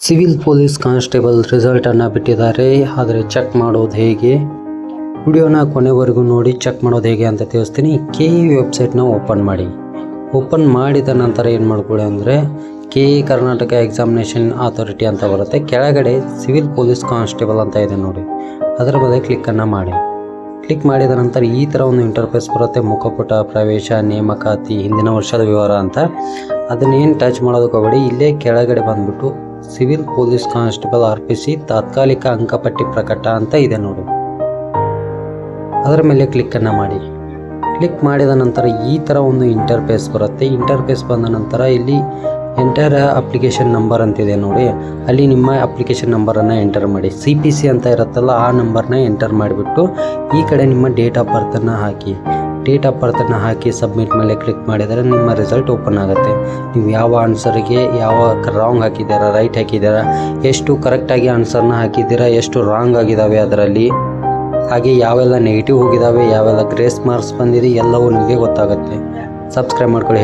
Civil police constable ರಿಸಲ್ಟನ್ನು ಬಿಟ್ಟಿದ್ದಾರೆ. ಆದರೆ ಚೆಕ್ ಮಾಡೋದು ಹೇಗೆ, ವಿಡಿಯೋನ ಕೊನೆವರೆಗೂ ನೋಡಿ ಚೆಕ್ ಮಾಡೋದು ಹೇಗೆ ಅಂತ ತಿಳಿಸ್ತೀನಿ. KE ವೆಬ್ಸೈಟ್ನ ಓಪನ್ ಮಾಡಿ. ಓಪನ್ ಮಾಡಿದ ನಂತರ ಏನು ಮಾಡ್ಕೊಳ್ಳಿ ಅಂದರೆ KE ಕರ್ನಾಟಕ ಎಕ್ಸಾಮಿನೇಷನ್ ಅಥಾರಿಟಿ ಅಂತ ಬರುತ್ತೆ. ಕೆಳಗಡೆ ಸಿವಿಲ್ ಪೊಲೀಸ್ ಕಾನ್ಸ್ಟೇಬಲ್ ಅಂತ ಇದೆ ನೋಡಿ, ಅದರ ಮೇಲೆ ಕ್ಲಿಕ್ಕನ್ನು ಮಾಡಿ. ಕ್ಲಿಕ್ ಮಾಡಿದ ನಂತರ ಈ ಥರ ಒಂದು ಇಂಟರ್ಫೇಸ್ ಬರುತ್ತೆ. ಮುಖಪುಟ, ಪ್ರವೇಶ, ನೇಮಕಾತಿ, ಹಿಂದಿನ ವರ್ಷದ ವಿವರ ಅಂತ. ಅದನ್ನೇನು ಟಚ್ ಮಾಡೋದಕ್ಕೆ ಹೋಗಬೇಡಿ. ಇಲ್ಲೇ ಕೆಳಗಡೆ ಬಂದುಬಿಟ್ಟು ಸಿವಿಲ್ ಪೊಲೀಸ್ ಕಾನ್ಸ್ಟೇಬಲ್ RPC ತಾತ್ಕಾಲಿಕ ಅಂಕಪಟ್ಟಿ ಪ್ರಕಟ ಅಂತ ಇದೆ ನೋಡಿ, ಅದರ ಮೇಲೆ ಕ್ಲಿಕ್ಕನ್ನು ಮಾಡಿ. ಕ್ಲಿಕ್ ಮಾಡಿದ ನಂತರ ಈ ಥರ ಒಂದು ಇಂಟರ್ಫೇಸ್ ಬರುತ್ತೆ. ಇಂಟರ್ಫೇಸ್ ಬಂದ ನಂತರ ಇಲ್ಲಿ ಎಂಟರ್ ಅಪ್ಲಿಕೇಶನ್ ನಂಬರ್ ಅಂತಿದೆ ನೋಡಿ, ಅಲ್ಲಿ ನಿಮ್ಮ ಅಪ್ಲಿಕೇಶನ್ ನಂಬರನ್ನು ಎಂಟರ್ ಮಾಡಿ. CPC ಅಂತ ಇರುತ್ತಲ್ಲ, ಆ ನಂಬರ್ನ ಎಂಟರ್ ಮಾಡಿಬಿಟ್ಟು ಈ ಕಡೆ ನಿಮ್ಮ ಡೇಟ್ ಆಫ್ ಬರ್ತನ್ನು ಹಾಕಿ. ಡೇಟ್ ಆಫ್ ಬರ್ತನ್ನು ಹಾಕಿ ಸಬ್ಮಿಟ್ ಮೇಲೆ ಕ್ಲಿಕ್ ಮಾಡಿದರೆ ನಿಮ್ಮ ರಿಸಲ್ಟ್ ಓಪನ್ ಆಗುತ್ತೆ. ನೀವು ಯಾವ ಆನ್ಸರ್ಗೆ ಯಾವ ರಾಂಗ್ ಹಾಕಿದ್ದೀರಾ, ರೈಟ್ ಹಾಕಿದ್ದೀರಾ, ಎಷ್ಟು ಕರೆಕ್ಟಾಗಿ ಆನ್ಸರ್ನ ಹಾಕಿದ್ದೀರಾ, ಎಷ್ಟು ರಾಂಗ್ ಆಗಿದ್ದಾವೆ ಅದರಲ್ಲಿ, ಹಾಗೆ ಯಾವೆಲ್ಲ ನೆಗೆಟಿವ್ ಹೋಗಿದ್ದಾವೆ, ಯಾವೆಲ್ಲ ಗ್ರೇಸ್ ಮಾರ್ಕ್ಸ್ ಬಂದಿದೆ, ಎಲ್ಲವೂ ನಿಮಗೆ ಗೊತ್ತಾಗುತ್ತೆ. ಸಬ್ಸ್ಕ್ರೈಬ್ ಮಾಡ್ಕೊಳ್ಳಿ.